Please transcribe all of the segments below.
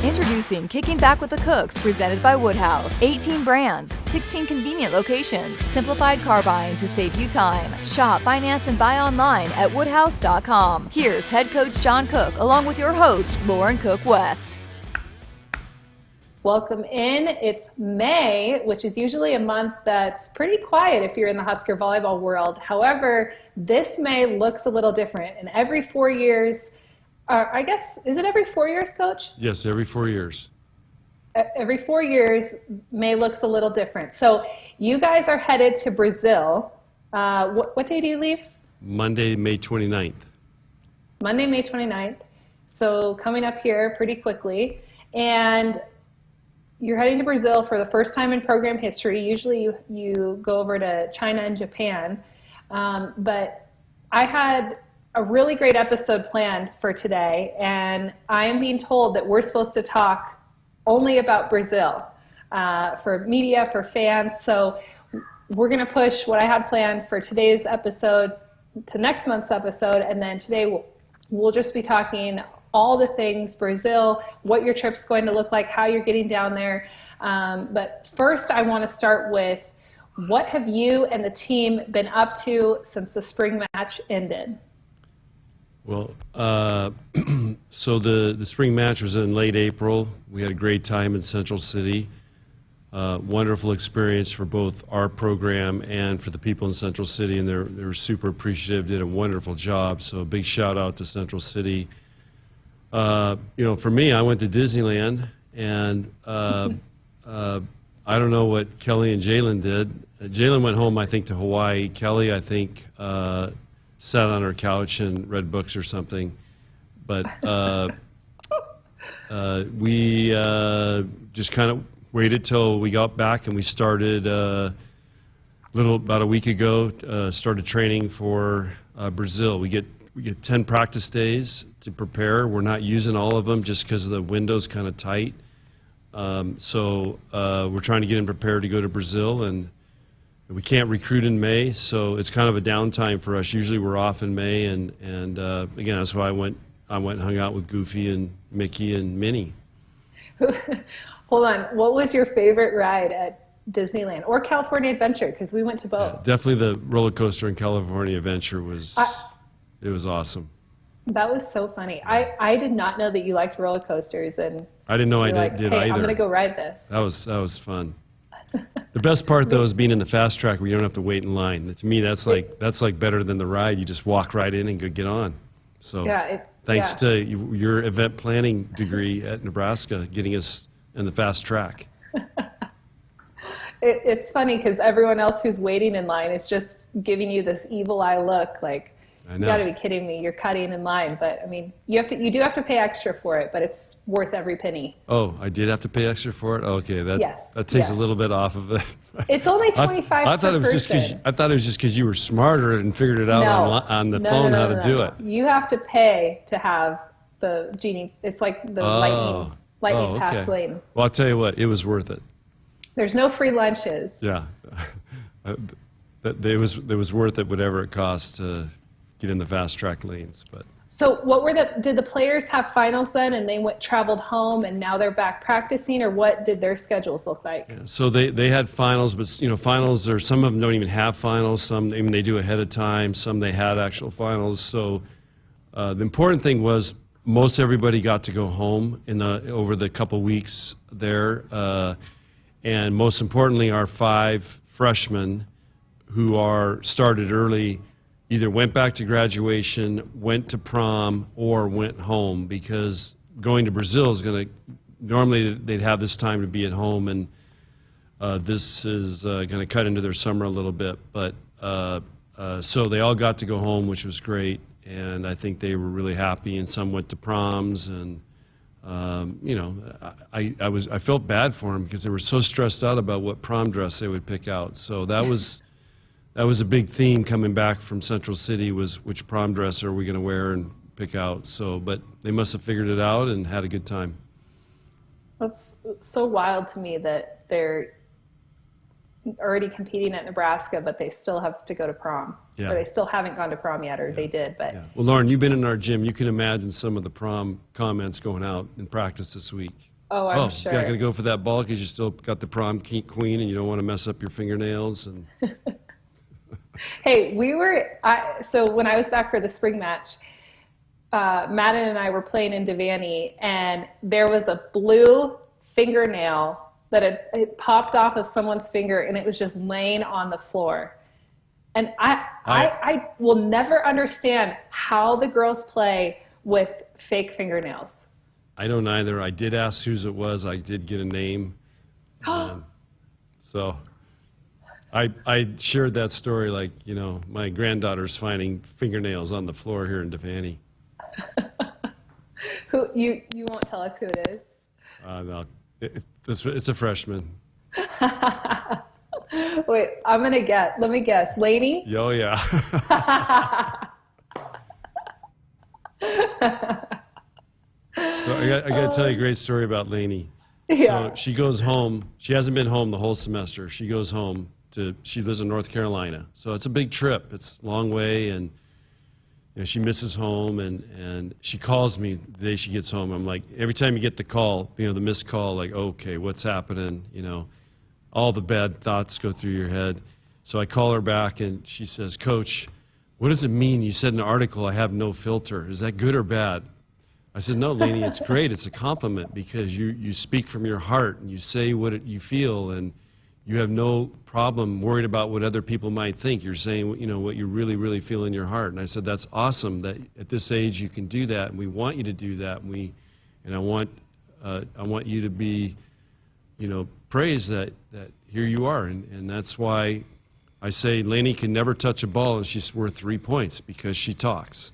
Introducing Kicking Back with the Cooks, presented by Woodhouse. 18 brands, 16 convenient locations, simplified car buying to save you time. Shop, finance, and buy online at woodhouse.com. Here's head coach John Cook, along with your host, Lauren Cook West. Welcome in. It's May, which is usually a month that's pretty quiet if you're in the Husker Volleyball world. However, this May looks a little different. And every 4 years, I guess, is it every 4 years, Coach? Yes, every 4 years. Every 4 years, May looks a little different. So you guys are headed to Brazil. What day do you leave? Monday, May 29th. Monday, May 29th. So coming up here pretty quickly. And you're heading to Brazil for the first time in program history. Usually you go over to China and Japan. But I had a really great episode planned for today, and I am being told that we're supposed to talk only about Brazil for media, for fans. So we're going to push what I had planned for today's episode to next month's episode, and then today we'll just be talking all the things Brazil, what your trip's going to look like, how you're getting down there. But first, I want to start with, what have you and the team been up to since the spring match ended? Well, so the spring match was in late April. We had a great time in Central City. Wonderful experience for both our program and for the people in Central City, and they were super appreciative, did a wonderful job. So a big shout out to Central City. For me, I went to Disneyland, and I don't know what Kelly and Jalen did. Jalen went home, I think, to Hawaii. Kelly, I think, sat on her couch and read books or something. But we just kind of waited till we got back, and we started about a week ago, started training for Brazil. We get 10 practice days to prepare. We're not using all of them just because the window's kind of tight. So we're trying to get them prepared to go to Brazil, and we can't recruit in May, so it's kind of a downtime for us. Usually we're off in May, and again, that's why I went and hung out with Goofy and Mickey and Minnie. Hold on, what was your favorite ride at Disneyland or California Adventure? Because we went to both. Yeah, definitely the roller coaster in California Adventure was it was awesome. That was so funny. I did not know that you liked roller coasters, and I didn't know I did either. I'm going to go ride this. That was fun. The best part, though, is being in the fast track where you don't have to wait in line. To me, that's like better than the ride. You just walk right in and get on. So thanks to your event planning degree at Nebraska, getting us in the fast track. It's funny because everyone else who's waiting in line is just giving you this evil eye look, like, you got to be kidding me, you're cutting in line. But I mean, you do have to pay extra for it, but it's worth every penny. Oh, I did have to pay extra for it? Okay, that takes a little bit off of it. It's only $25 I thought per it was person. I thought it was just because you were smarter and figured it out on the phone how to do it. You have to pay to have the Genie. It's like the lightning pass lane. Well, I'll tell you what, it was worth it. There's no free lunches. Yeah, it was worth it, whatever it cost to get in the fast track lanes. But so, did the players have finals then, and they traveled home, and now they're back practicing, or what did their schedules look like? Yeah, so they had finals, but finals are, some of them don't even have finals. Some they do ahead of time. Some they had actual finals. So the important thing was most everybody got to go home over the couple weeks there, and most importantly, our 5 freshmen who started early either went back to graduation, went to prom, or went home, because going to Brazil is going to, normally they'd have this time to be at home, and this is going to cut into their summer a little bit. But so they all got to go home, which was great, and I think they were really happy, and some went to proms, and I felt bad for them because they were so stressed out about what prom dress they would pick out. So that was a big theme coming back from Central City, was which prom dress are we going to wear and pick out. So, but they must have figured it out and had a good time. That's so wild to me that they're already competing at Nebraska, but they still have to go to prom. Yeah. Or they still haven't gone to prom yet, or they did. But Well, Lauren, you've been in our gym. You can imagine some of the prom comments going out in practice this week. Oh, I'm You're not going to sure. go for that ball because you still got the prom queen and you don't want to mess up your fingernails. And Hey, so when I was back for the spring match, Madden and I were playing in Devaney, and there was a blue fingernail that it popped off of someone's finger, and it was just laying on the floor. And I will never understand how the girls play with fake fingernails. I don't either. I did ask whose it was. I did get a name. So I shared that story like, my granddaughter's finding fingernails on the floor here in Devaney. Who you won't tell us who it is? No, it's a freshman. Wait, I'm gonna guess. Let me guess. Lainey? Oh, yeah. So I got to tell you a great story about Lainey. Yeah. So she goes home. She hasn't been home the whole semester. She goes home she lives in North Carolina. So it's a big trip. It's a long way, and she misses home, and she calls me the day she gets home. I'm like, every time you get the call, the missed call, like, okay, what's happening? All the bad thoughts go through your head. So I call her back, and she says, Coach, what does it mean? You said in the article I have no filter. Is that good or bad? I said, no, Lainey, it's great. It's a compliment because you speak from your heart, and you say what you feel, and you have no problem worried about what other people might think. You're saying, what you really, really feel in your heart. And I said, that's awesome that at this age you can do that, and we want you to do that. And I want you to be, praised that here you are. And that's why I say Lainey can never touch a ball and she's worth 3 points because she talks.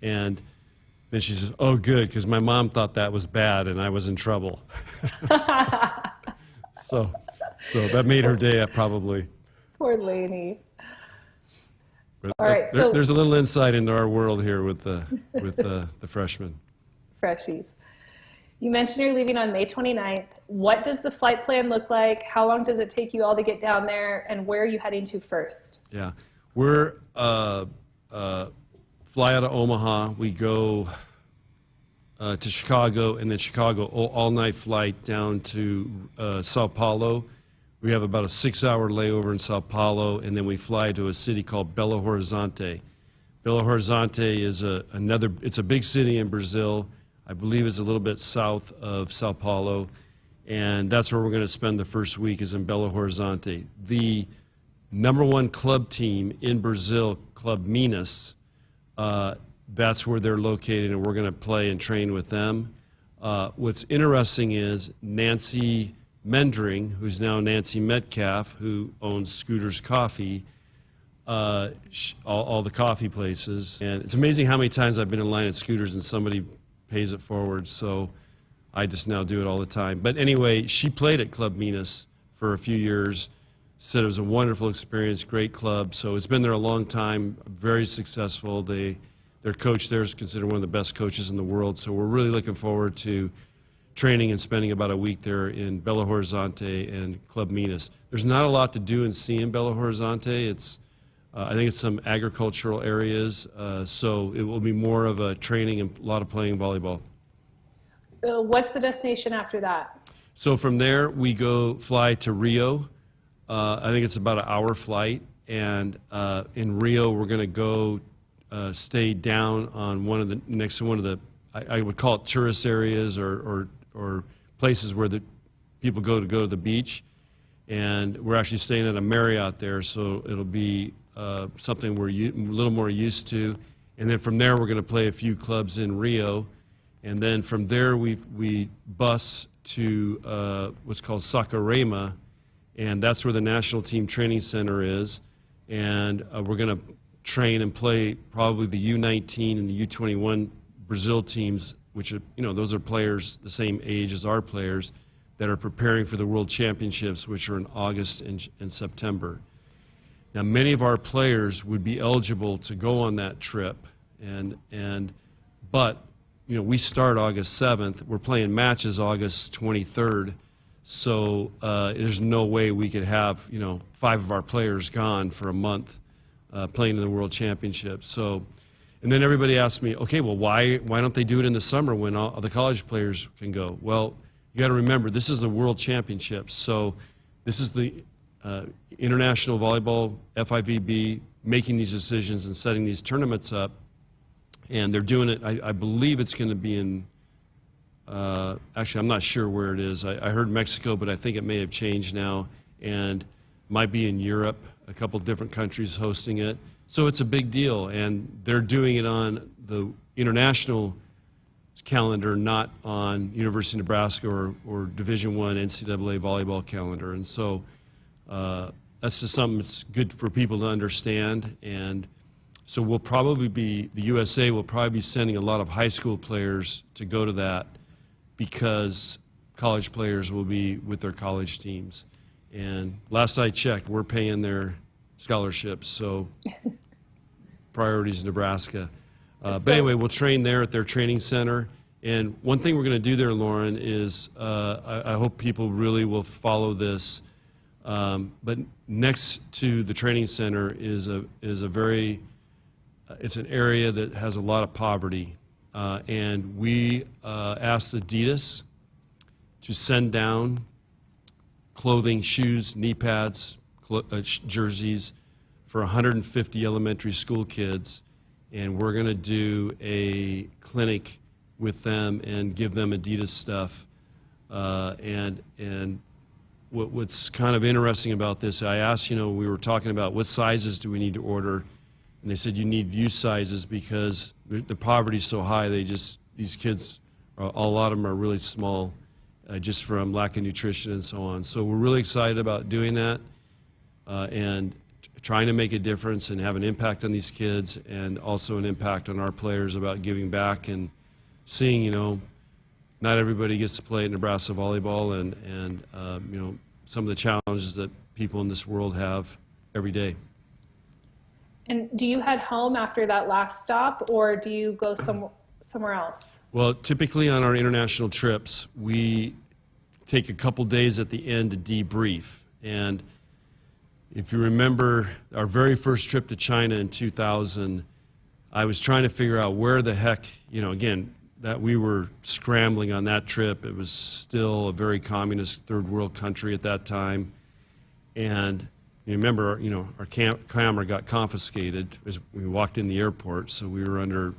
And then she says, oh, good, because my mom thought that was bad and I was in trouble. So that made her day probably. Poor Lainey. But All right, so there's a little insight into our world here with the freshmen. freshies. You mentioned you're leaving on May 29th. What does the flight plan look like? How long does it take you all to get down there? And where are you heading to first? Yeah, we're fly out of Omaha. We go to Chicago, and then Chicago all-night flight down to Sao Paulo. We have about a 6-hour layover in Sao Paulo, and then we fly to a city called Belo Horizonte. Belo Horizonte is it's a big city in Brazil. I believe it's a little bit south of Sao Paulo, and that's where we're going to spend the first week is in Belo Horizonte. The #1 club team in Brazil, Club Minas, that's where they're located, and we're going to play and train with them. What's interesting is Nancy Mendring, who's now Nancy Metcalf, who owns Scooter's Coffee, all the coffee places. And it's amazing how many times I've been in line at Scooter's and somebody pays it forward, so I just now do it all the time. But anyway, she played at Club Minas for a few years, said it was a wonderful experience, great club. So it's been there a long time, very successful. Their coach there is considered one of the best coaches in the world, so we're really looking forward to training and spending about a week there in Belo Horizonte and Club Minas. There's not a lot to do and see in Belo Horizonte. I think it's some agricultural areas, so it will be more of a training and a lot of playing volleyball. What's the destination after that? So from there, we fly to Rio. I think it's about an hour flight, and in Rio, we're going to go stay down on next to one of the, I would call it tourist areas or places where the people go to the beach, and we're actually staying at a Marriott there, so it'll be something we're a little more used to. And then from there, we're going to play a few clubs in Rio, and then from there we bus to what's called Saquarema, and that's where the national team training center is, and we're going to train and play probably the U19 and the U21 Brazil teams, which are, those are players the same age as our players that are preparing for the World Championships, which are in August and September. Now, many of our players would be eligible to go on that trip, but we start August 7th. We're playing matches August 23rd, so there's no way we could have 5 of our players gone for a month playing in the World Championships. So, and then everybody asked me, okay, well, why don't they do it in the summer when all the college players can go? Well, you got to remember, this is the World Championships. So this is the International Volleyball, FIVB, making these decisions and setting these tournaments up. And they're doing it, I believe it's going to be in, actually, I'm not sure where it is. I heard Mexico, but I think it may have changed now. And might be in Europe, a couple different countries hosting it. So it's a big deal. And they're doing it on the international calendar, not on University of Nebraska or Division I NCAA volleyball calendar. And so that's just something that's good for people to understand. And so we'll probably be, the USA will probably be sending a lot of high school players to go to that because college players will be with their college teams. And last I checked, we're paying their scholarships, so priorities Nebraska. But anyway, we'll train there at their training center. And one thing we're going to do there, Lauren, is I hope people really will follow this. But next to the training center is a very, it's an area that has a lot of poverty. And we asked Adidas to send down clothing, shoes, knee pads, jerseys for 150 elementary school kids. And we're going to do a clinic with them and give them Adidas stuff. And what's kind of interesting about this, I asked, we were talking about what sizes do we need to order, and they said you need youth sizes because the poverty is so high. These kids, a lot of them are really small, just from lack of nutrition and so on. So we're really excited about doing that and trying to make a difference and have an impact on these kids, and also an impact on our players about giving back and seeing, not everybody gets to play at Nebraska volleyball, and some of the challenges that people in this world have every day. And do you head home after that last stop, or do you go somewhere else? Well, typically on our international trips, we take a couple days at the end to debrief. And if you remember our very first trip to China in 2000, I was trying to figure out where the heck, again, that we were scrambling on that trip. It was still a very communist third world country at that time. And you remember, our camera got confiscated as we walked in the airport, so we were under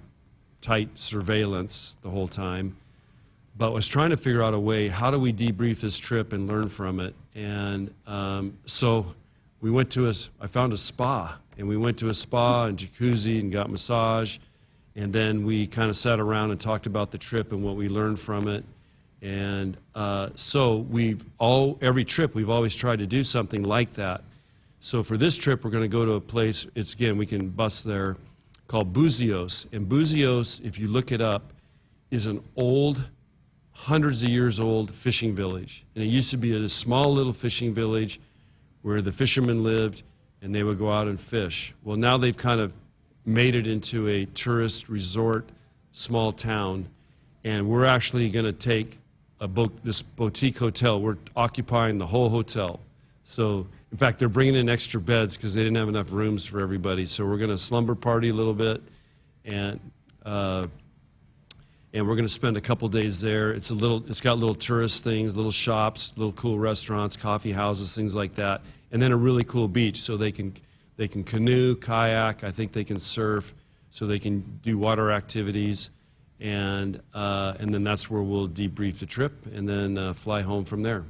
tight surveillance the whole time. But I was trying to figure out a way, how do we debrief this trip and learn from it? And so we went to I found a spa, and we went to a spa and jacuzzi and got massage. And then we kind of sat around and talked about the trip and what we learned from it. And so every trip, we've always tried to do something like that. So for this trip, we're going to go to a place, we can bus there, called Buzios. And Buzios, if you look it up, is an old, hundreds of years old fishing village. And it used to be a small little fishing village where the fishermen lived and they would go out and fish. Well, now they've kind of made it into a tourist resort, small town, and we're actually going to take this boutique hotel. We're occupying the whole hotel. So, in fact, they're bringing in extra beds because they didn't have enough rooms for everybody. So we're going to slumber party a little bit, and we're going to spend a couple days there. It's got little tourist things, little shops, little cool restaurants, coffee houses, things like that, and then a really cool beach so they can canoe, kayak, I think they can surf, so they can do water activities, and then that's where we'll debrief the trip and then fly home from there.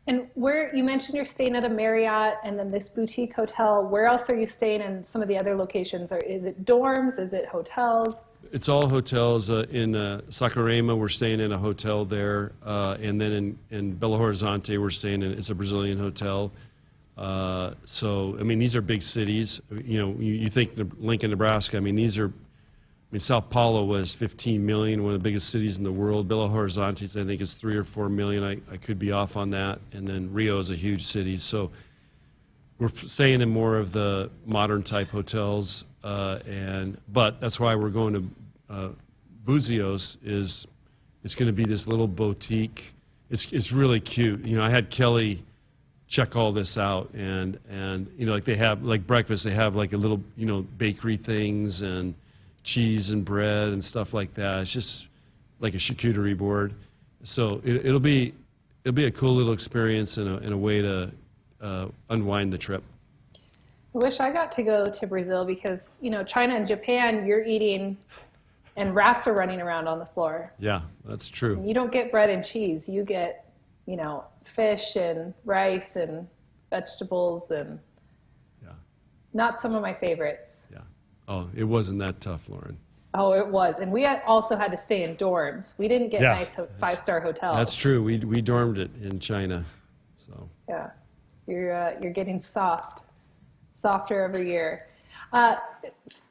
And you mentioned you're staying at a Marriott and then this boutique hotel. Where else are you staying in some of the other locations? Or is it dorms? Is it hotels? It's all hotels. In Saquarema, we're staying in a hotel there, and then in Belo Horizonte, we're staying it's a Brazilian hotel. So, these are big cities. You think Lincoln, Nebraska, Sao Paulo was 15 million, one of the biggest cities in the world. Belo Horizonte, I think, is 3 or 4 million. I could be off on that. And then Rio is a huge city. So we're staying in more of the modern type hotels. But that's why we're going to Buzios. It's going to be this little boutique. It's really cute. I had Kelly check all this out, and they have breakfast. They have a little bakery things and cheese and bread and stuff like that. It's just like a charcuterie board. So it'll be a cool little experience and a way to unwind the trip. I wish I got to go to Brazil because, China and Japan, you're eating and rats are running around on the floor. Yeah, that's true. And you don't get bread and cheese. You get, fish and rice and vegetables and not some of my favorites. Yeah. Oh, it wasn't that tough, Lauren. Oh, it was. And we also had to stay in dorms. We didn't get nice five-star hotels. That's true. We dormed it in China. So yeah, you're getting softer every year.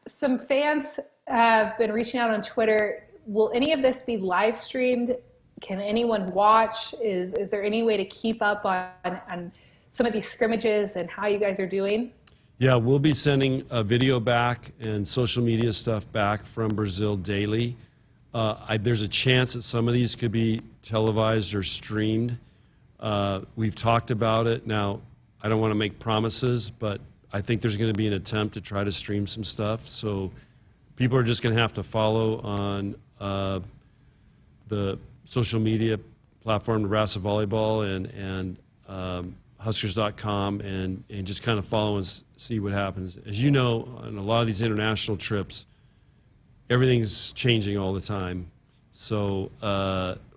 Some fans have been reaching out on Twitter. Will any of this be live streamed? Can anyone watch? Is there any way to keep up on some of these scrimmages and how you guys are doing? Yeah, we'll be sending a video back and social media stuff back from Brazil daily. There's a chance that some of these could be televised or streamed. We've talked about it. Now, I don't want to make promises, but I think there's going to be an attempt to try to stream some stuff. So people are just going to have to follow on the social media platform, Nebraska Volleyball, and Huskers.com, and just kind of follow and see what happens. As you know, on a lot of these international trips, everything's changing all the time. So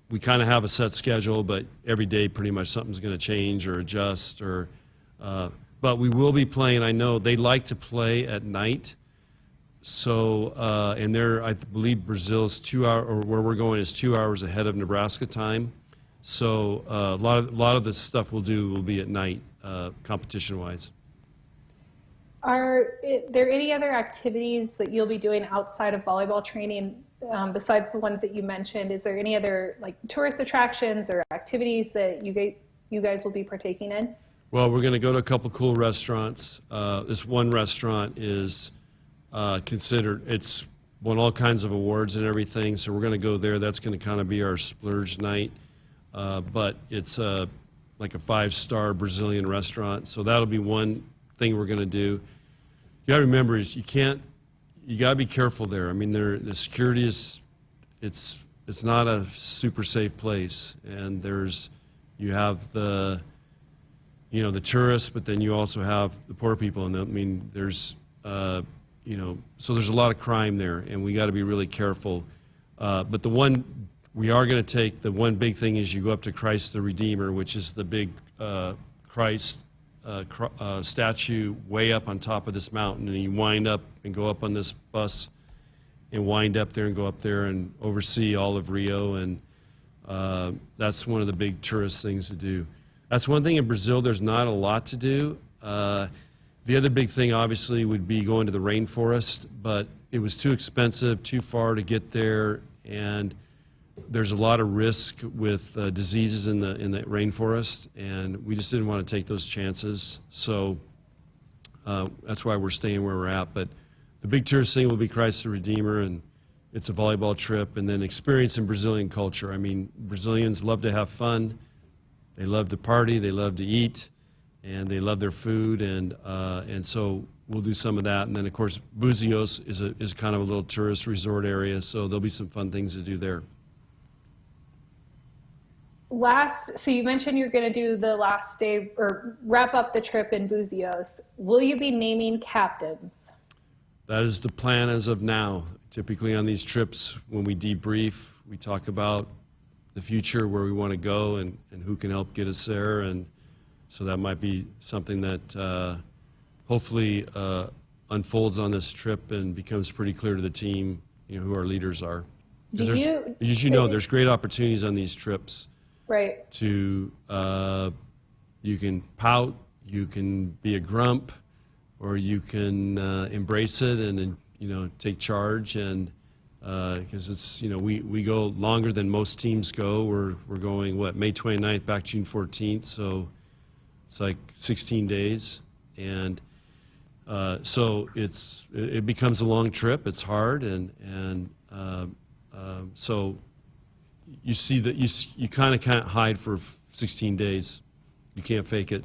we kind of have a set schedule, but every day pretty much something's going to change or adjust. But we will be playing. I know they like to play at night. So and I believe Brazil is 2 hours, or where we're going is 2 hours ahead of Nebraska time. So a lot of the stuff we'll do will be at night, competition-wise. Are there any other activities that you'll be doing outside of volleyball training besides the ones that you mentioned? Is there any other tourist attractions or activities that you guys will be partaking in? Well, we're going to go to a couple cool restaurants. This one restaurant is it's won all kinds of awards and everything, so we're going to go there. That's going to kind of be our splurge night. But it's like a 5-star Brazilian restaurant, so that'll be one thing we're going to do. You got to remember, you got to be careful there. I mean, the security it's not a super safe place, and you have the tourists, but then you also have the poor people, and I mean, so there's a lot of crime there, and we got to be really careful. But the one big thing is you go up to Christ the Redeemer, which is the big Christ statue way up on top of this mountain, and you wind up and go up on this bus and wind up there and go up there and oversee all of Rio, and that's one of the big tourist things to do. That's one thing in Brazil. There's not a lot to do. The other big thing, obviously, would be going to the rainforest, but it was too expensive, too far to get there, and there's a lot of risk with diseases in the rainforest, and we just didn't want to take those chances. So that's why we're staying where we're at. But the big tourist thing will be Christ the Redeemer, and it's a volleyball trip, and then experiencing Brazilian culture. I mean, Brazilians love to have fun. They love to party. They love to eat, and they love their food, and so we'll do some of that. And then, of course, Buzios is kind of a little tourist resort area, so there'll be some fun things to do there. So you mentioned you're going to do the last day or wrap up the trip in Buzios. Will you be naming captains? That is the plan as of now. Typically on these trips, when we debrief, we talk about the future, where we want to go, and who can help get us there. And so that might be something that hopefully unfolds on this trip and becomes pretty clear to the team, who our leaders are. As you know, there's great opportunities on these trips. Right. You can pout, you can be a grump, or you can embrace it and take charge, and because it's we go longer than most teams go. We're going May 29th back June 14th, so it's like 16 days, and so it becomes a long trip. It's hard, and so you see that you kind of can't hide for 16 days. You can't fake it.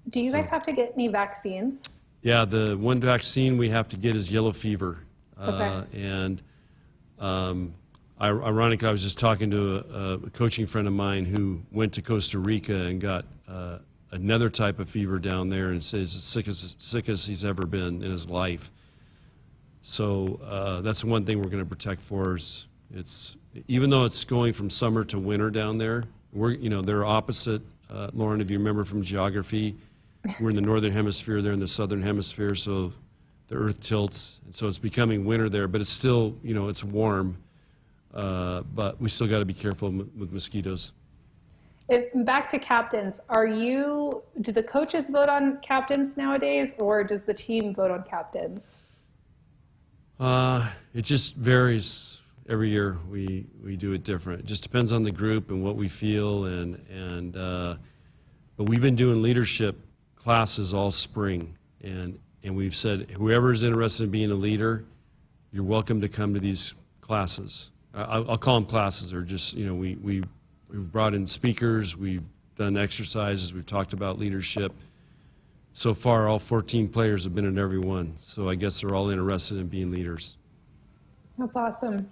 Do you guys have to get any vaccines? Yeah, the one vaccine we have to get is yellow fever. Okay. And Ironically, I was just talking to a coaching friend of mine who went to Costa Rica and got another type of fever down there, and says the sickest he's ever been in his life. So that's one thing we're going to protect for. Is it's even though it's going from summer to winter down there, they're opposite. Lauren, if you remember from geography, we're in the northern hemisphere, they're in the southern hemisphere, so the Earth tilts, and so it's becoming winter there. But it's still, it's warm. But we still got to be careful with mosquitoes. Back to captains, do the coaches vote on captains nowadays, or does the team vote on captains? It just varies every year. We do it different. It just depends on the group and what we feel, but we've been doing leadership classes all spring, and we've said whoever's interested in being a leader, you're welcome to come to these classes. I'll call them classes. Or just we've brought in speakers, we've done exercises, we've talked about leadership. So far, all 14 players have been in every one, so I guess they're all interested in being leaders. That's awesome.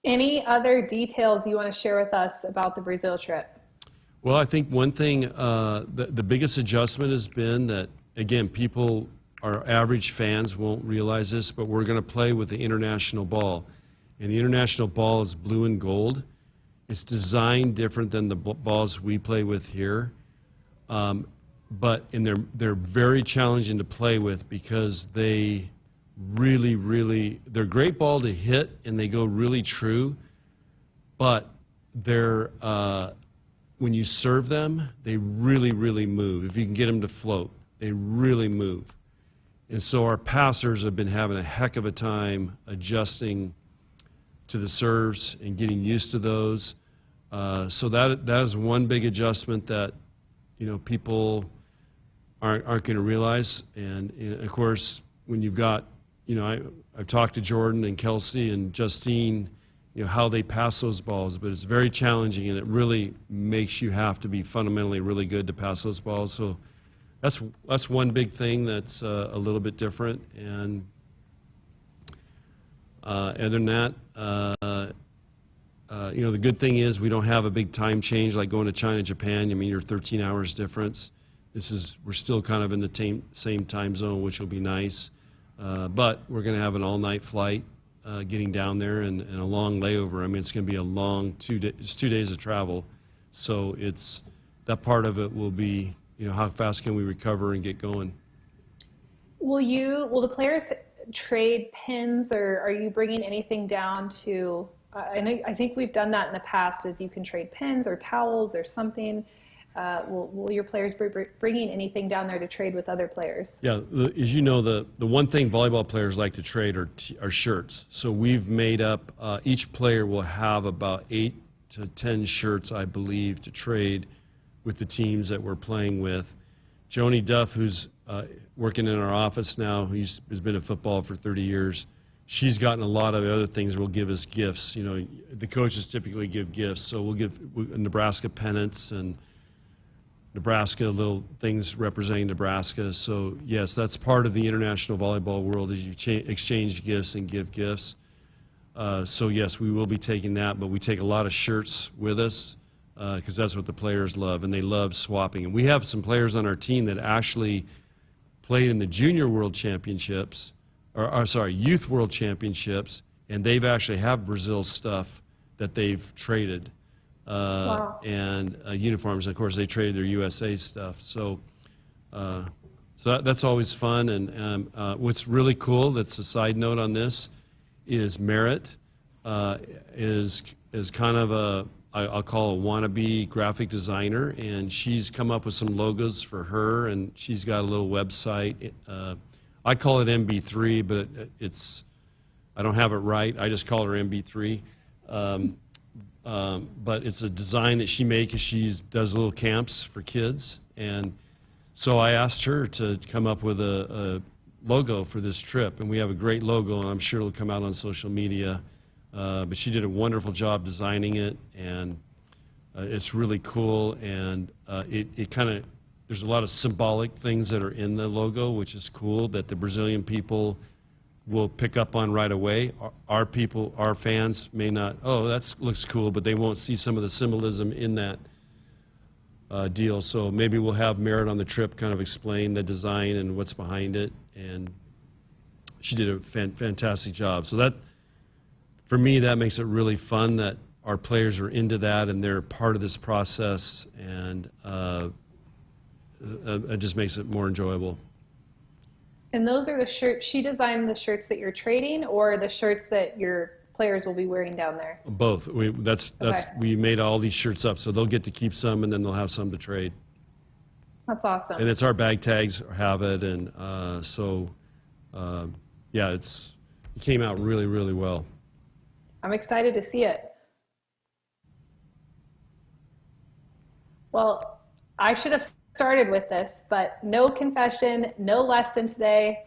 Any other details you want to share with us about the Brazil trip? Well, I think one thing, the biggest adjustment has been that, again, our average fans won't realize this, but we're going to play with the international ball. And the international ball is blue and gold. It's designed different than the balls we play with here. And they're very challenging to play with because they're a great ball to hit and they go really true, but when you serve them, they really move. If you can get them to float, they really move. And so our passers have been having a heck of a time adjusting to the serves and getting used to those. So that is one big adjustment that people aren't going to realize. And of course, when you've got, I've talked to Jordan and Kelsey and Justine, how they pass those balls, but it's very challenging, and it really makes you have to be fundamentally really good to pass those balls. So that's one big thing that's a little bit different. And other than that, the good thing is we don't have a big time change like going to China, Japan. You're 13 hours difference. We're still kind of in the same time zone, which will be nice. But we're going to have an all-night flight getting down there and a long layover. It's going to be a long 2 days. It's 2 days of travel. So that part of it will be, how fast can we recover and get going? Will the players trade pins, or are you bringing anything down to, I think we've done that in the past, is you can trade pins or towels or something. Will your players be bringing anything down there to trade with other players? Yeah, as you know, the one thing volleyball players like to trade are shirts. So we've made up, each player will have about 8 to 10 shirts, I believe, to trade with the teams that we're playing with. Joni Duff, who's working in our office now, has been in football for 30 years, she's gotten a lot of other things will give us gifts. The coaches typically give gifts, so we'll give Nebraska pennants and Nebraska, little things representing Nebraska. So yes, that's part of the international volleyball world, is you exchange gifts and give gifts. So yes, we will be taking that, but we take a lot of shirts with us because that's what the players love, and they love swapping. And we have some players on our team that actually played in the Junior World Championships, Youth World Championships, and they've actually have Brazil stuff that they've traded. Wow. And uniforms. Of course, they traded their USA stuff. So that's always fun. And what's really cool, that's a side note on this, is Merritt is kind of I'll call a wannabe graphic designer, and she's come up with some logos for her, and she's got a little website. I call it MB3, but I don't have it right. I just call her MB3. But it's a design that she makes. She does little camps for kids, and so I asked her to come up with a logo for this trip, and we have a great logo, and I'm sure it'll come out on social media. But she did a wonderful job designing it, and it's really cool. And there's a lot of symbolic things that are in the logo, which is cool. That the Brazilian people will pick up on right away. Our people, our fans may not, oh, that looks cool, but they won't see some of the symbolism in that deal. So maybe we'll have Merritt on the trip kind of explain the design and what's behind it. And she did a fantastic job. So that, for me, that makes it really fun that our players are into that and they're part of this process, and it just makes it more enjoyable. And those are the shirts, she designed the shirts that you're trading, or the shirts that your players will be wearing down there? Both. We made all these shirts up, so they'll get to keep some and then they'll have some to trade. That's awesome. And it's our bag tags have it, and yeah, it came out really, really well. I'm excited to see it. Well, I should have started with this, but no confession, no lesson today.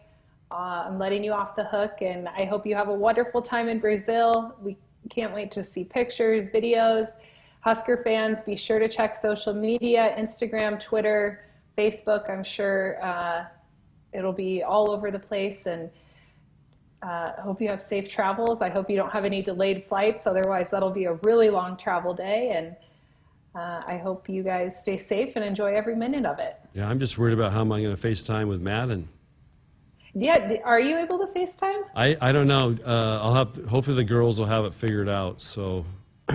I'm letting you off the hook, and I hope you have a wonderful time in Brazil. We can't wait to see pictures, videos. Husker fans, be sure to check social media, Instagram, Twitter, Facebook. I'm sure it'll be all over the place, and I hope you have safe travels. I hope you don't have any delayed flights. Otherwise, that'll be a really long travel day. And I hope you guys stay safe and enjoy every minute of it. Yeah, I'm just worried about how am I going to FaceTime with Madden. Yeah, are you able to FaceTime? I don't know. Hopefully the girls will have it figured out. So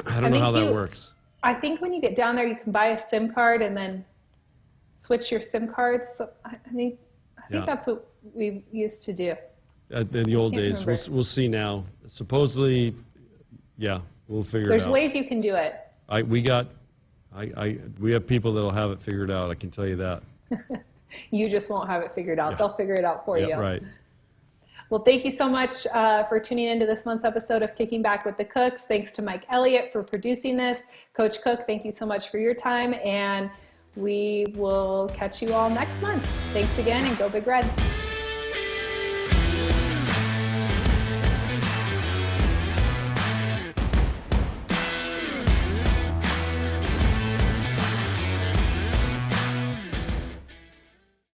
I don't know how that works. I think when you get down there, you can buy a SIM card and then switch your SIM cards. So I think that's what we used to do. In the old days, we'll see now. Supposedly, yeah, we'll figure it out. There's ways you can do it. We have people that'll have it figured out. I can tell you that. You just won't have it figured out. Yeah. They'll figure it out for you. Right. Well, thank you so much for tuning into this month's episode of Kicking Back with the Cooks. Thanks to Mike Elliott for producing this. Coach Cook, thank you so much for your time, and we will catch you all next month. Thanks again, and go Big Red.